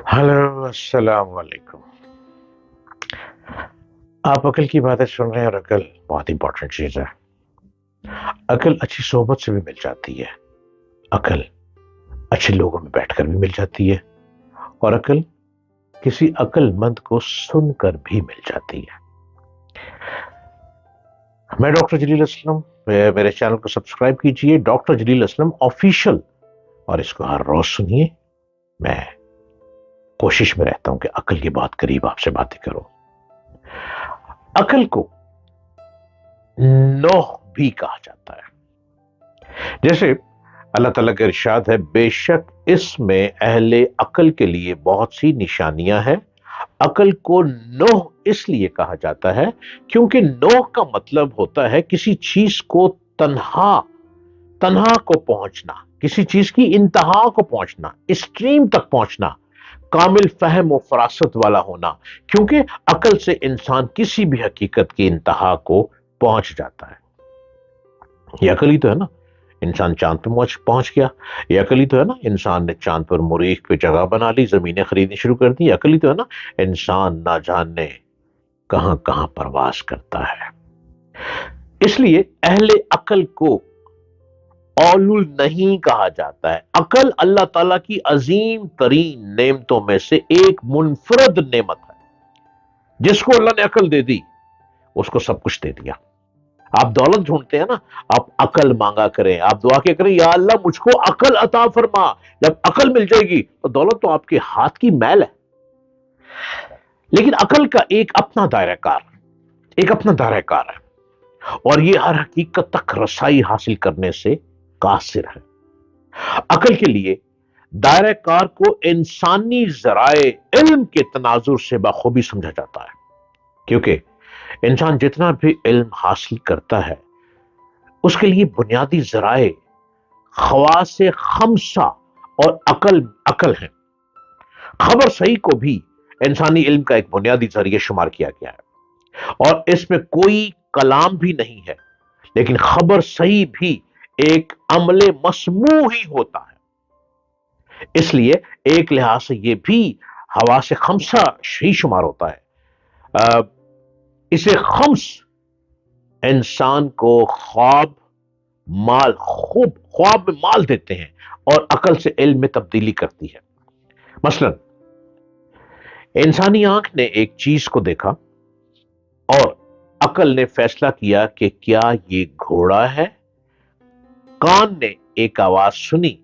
Hello अस्सलाम वालेकुम। आप अकल की बातें सुन रहे हैं और अकल बहुत इंपॉर्टेंट चीज है। अकल अच्छी सोहबत से भी मिल जाती है, अकल अच्छे लोगों में बैठकर भी मिल जाती है, और अकल किसी अक्लमंद को सुनकर भी मिल जाती है। मैं डॉक्टर जलील असलम, मेरे चैनल को सब्सक्राइब कीजिए, डॉक्टर जलील असलम ऑफिशियल, और इसको हर रोज सुनिए। मैं कोशिश में रहता हूं कि अकल की बहुत करीब आपसे बातें करूं। अकल को नौह भी कहा जाता है। जैसे अल्लाह ताला का इरशाद है, बेशक इसमें अहले अकल के लिए बहुत सी निशानियां हैं। अकल को नौह इसलिए कहा जाता है क्योंकि नौह का मतलब होता है किसी चीज को तन्हा तन्हा को पहुंचना, किसी चीज की इंतहा को पहुंचना, एक्सट्रीम तक पहुंचना, कामिल फहम और फरासत वाला होना। क्योंकि अकल से इंसान किसी भी हकीकत की इंतहा को पहुंच जाता है। यह अकल ही तो है ना इंसान चांद पे पहुंच गया। यह अकल ही तो है ना इंसान ने चांद पर मुरीख पे जगह बना ली, जमीनें खरीदनी शुरू कर दी। अकल ही तो है ना इंसान ना जाने कहां कहां परवास करता है। इसलिए अहले अकल को औलुल नहीं कहा जाता है। अकल अल्लाह ताला की अजीम तरीन नेमतों में से एक मुनफरद नेमत है। जिसको अल्लाह ने अकल दे दी उसको सब कुछ दे दिया। आप दौलत ढूंढते हैं ना, आप अकल मांगा करें, आप दुआ के करें, या अल्लाह मुझको अकल अता फरमा। जब अकल मिल जाएगी तो दौलत तो आपके हाथ की मैल है। लेकिन अकल का एक अपना दायरा कार है, और ये हर हकीकत तक रसाई हासिल करने से कासिर है। अकल के लिए दायरा कार को इंसानी जराए इल्म के तनाजुर से बखूबी समझा जाता है। क्योंकि इंसान जितना भी इल्म हासिल करता है उसके लिए बुनियादी जराए खवासे खमसा और अकल है। खबर सही को भी इंसानी इल्म का एक बुनियादी जरिए शुमार किया गया है, और इसमें कोई कलाम भी नहीं है। लेकिन खबर सही भी एक अमले मसमू ही होता है। इसलिए एक लिहाज से यह भी हवा से खमसा ही शुमार होता है। इसे खम्स इंसान को ख्वाब में माल देते हैं और अकल से इल्म में तब्दीली करती है। मसलन इंसानी आंख ने एक चीज को देखा और अकल ने फैसला किया कि क्या ये घोड़ा है। कान ने एक आवाज सुनी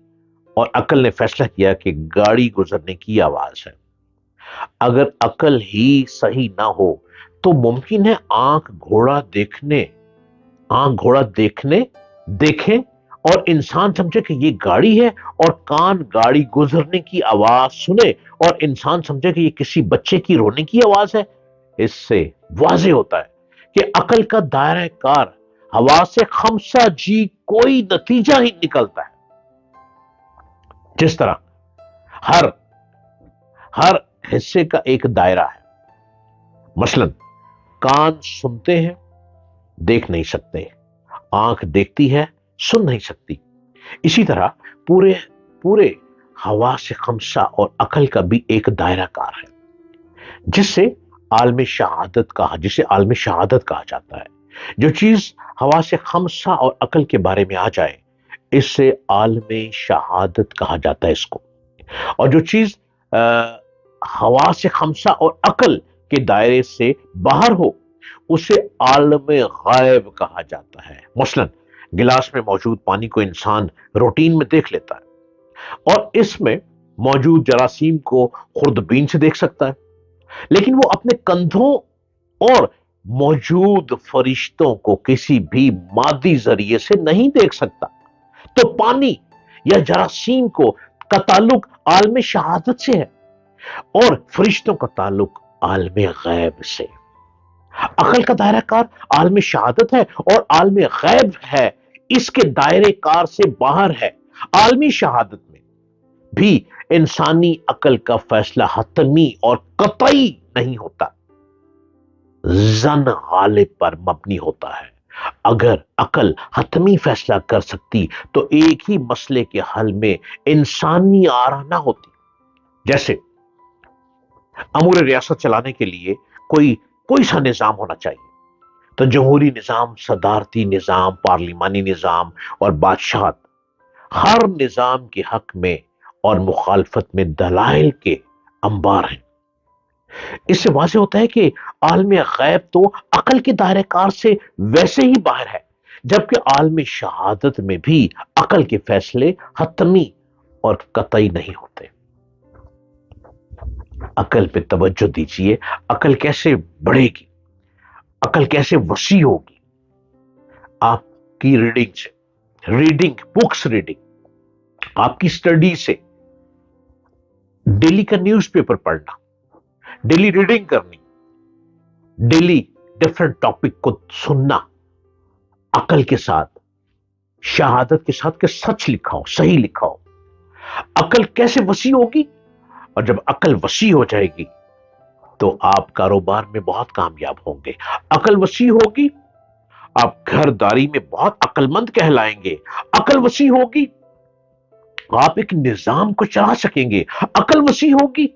और अकल ने फैसला किया कि गाड़ी गुजरने की आवाज है। अगर अकल ही सही ना हो तो मुमकिन है आंख घोड़ा देखने देखें और इंसान समझे कि ये गाड़ी है, और कान गाड़ी गुजरने की आवाज सुने और इंसान समझे कि ये किसी बच्चे की रोने की आवाज है। इससे वाज़ेह होता है कि अकल का दायरा कार हवा से खमसा जी कोई नतीजा ही निकलता है। जिस तरह हर हर हिस्से का एक दायरा है। मसलन कान सुनते हैं, देख नहीं सकते, आंख देखती है, सुन नहीं सकती। इसी तरह पूरे पूरे हवा से खमसा और अकल का भी एक दायरा कार है जिसे आलम शहादत कहा जाता है। जो चीज हवा से खमसा और अकल के बारे में आ जाए इससे आलम शहादत कहा जाता है इसको। और जो चीज हवा से खमसा और अकल के दायरे से बाहर हो उसे आलम गायब कहा जाता है। मसलन गिलास में मौजूद पानी को इंसान रूटीन में देख लेता है और इसमें मौजूद जरासीम को खुर्दबीन से देख सकता है, लेकिन वो अपने कंधों और मौजूद फरिश्तों को किसी भी मादी जरिए से नहीं देख सकता। तो पानी या जरासीम का ताल्लुक आलम शहादत से है और फरिश्तों का ताल्लुक आलम गैब से। अकल का दायरा कार आलम शहादत है और आलम गैब है, इसके दायरे कार से बाहर है। आलमी शहादत में भी इंसानी अकल का फैसला हतमी और कतई नहीं होता, जन गालिब पर मबनी होता है। अगर अकल हतमी फैसला कर सकती तो एक ही मसले के हल में इंसानी आरा ना होती। जैसे امور ریاست چلانے کے لیے کوئی سا نظام ہونا چاہیے. تو جمہوری نظام، صدارتی نظام، پارلیمانی نظام اور بادشاہت، ہر نظام کے حق میں اور مخالفت میں دلائل کے انبار ہیں. اس سے واضح ہوتا ہے کہ عالم غیب تو عقل کے دائرہ کار سے ویسے ہی باہر ہے، جبکہ عالم شہادت میں بھی عقل کے فیصلے حتمی اور قطعی نہیں ہوتے. عقل پہ توجہ دیجئے. عقل کیسے بڑھے گی، عقل کیسے وسیع ہوگی؟ آپ کی ریڈنگ سے، بکس ریڈنگ، آپ کی اسٹڈی سے، ڈیلی کا نیوز پیپر پڑھنا، ڈیلی ریڈنگ کرنی، ڈیلی ڈفرنٹ ٹاپک کو سننا عقل کے ساتھ، شہادت کے ساتھ کہ سچ لکھا ہو، صحیح لکھا ہو. عقل کیسے وسیع ہوگی؟ اور جب عقل وسیع ہو جائے گی تو آپ کاروبار میں بہت کامیاب ہوں گے. عقل وسیع ہوگی، آپ گھرداری میں بہت عقل مند کہلائیں گے. عقل وسیع ہوگی، آپ ایک نظام کو چلا سکیں گے. عقل وسیع ہوگی،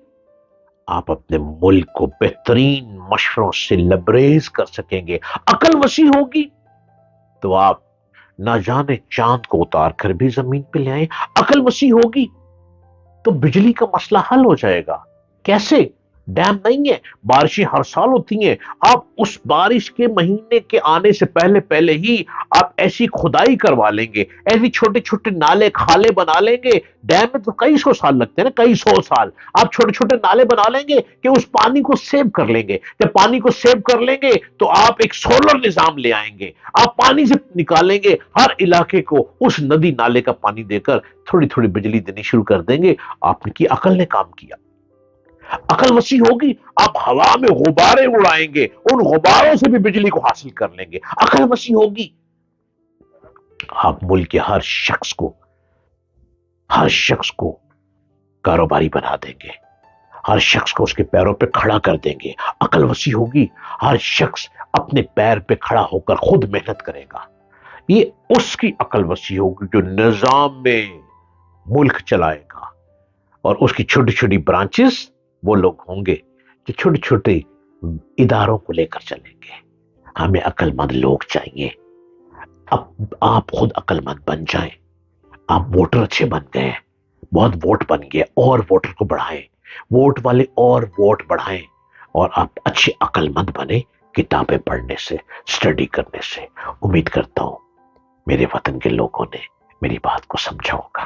آپ اپنے ملک کو بہترین مشوروں سے لبریز کر سکیں گے. عقل وسیع ہوگی تو آپ نہ جانے چاند کو اتار کر بھی زمین پہ لے آئیں. عقل وسیع ہوگی تو بجلی کا مسئلہ حل ہو جائے گا. کیسے؟ ڈیم نہیں ہے، بارشیں ہر سال ہوتی ہیں. آپ اس بارش کے مہینے کے آنے سے پہلے ہی آپ ایسی کھدائی کروا لیں گے، ایسی چھوٹے چھوٹے نالے کھالے بنا لیں گے. ڈیم میں تو کئی سو سال لگتے ہیں نا، کئی سو سال. آپ چھوٹے چھوٹے نالے بنا لیں گے کہ اس پانی کو سیو کر لیں گے. جب پانی کو سیو کر لیں گے تو آپ ایک سولر نظام لے آئیں گے. آپ پانی سے نکالیں گے، ہر علاقے کو اس ندی نالے کا پانی دے کر تھوڑی تھوڑی بجلی دینی شروع کر دیں گے. آپ کی عقل نے کام کیا. عقل وسیع ہوگی، آپ ہوا میں غبارے اڑائیں گے، ان غباروں سے بھی بجلی کو حاصل کر لیں گے. عقل وسیع ہوگی، آپ ملک کے ہر شخص کو کاروباری بنا دیں گے، ہر شخص کو اس کے پیروں پہ کھڑا کر دیں گے. عقل وسیع ہوگی، ہر شخص اپنے پیر پہ کھڑا ہو کر خود محنت کرے گا. یہ اس کی عقل وسیع ہوگی جو نظام میں ملک چلائے گا. اور اس کی چھوٹی چھوٹی برانچز وہ لوگ ہوں گے جو چھوٹے چھوٹے اداروں کو لے کر چلیں گے. ہمیں عقل مند لوگ چاہیے. اب آپ خود عقل مند بن جائیں. آپ ووٹر اچھے بن گئے، بہت ووٹ بن گئے، اور ووٹر کو بڑھائیں، ووٹ والے اور ووٹ بڑھائیں، اور آپ اچھے عقل مند بنے کتابیں پڑھنے سے، اسٹڈی کرنے سے. امید کرتا ہوں میرے وطن کے لوگوں نے میری بات کو سمجھا ہوگا.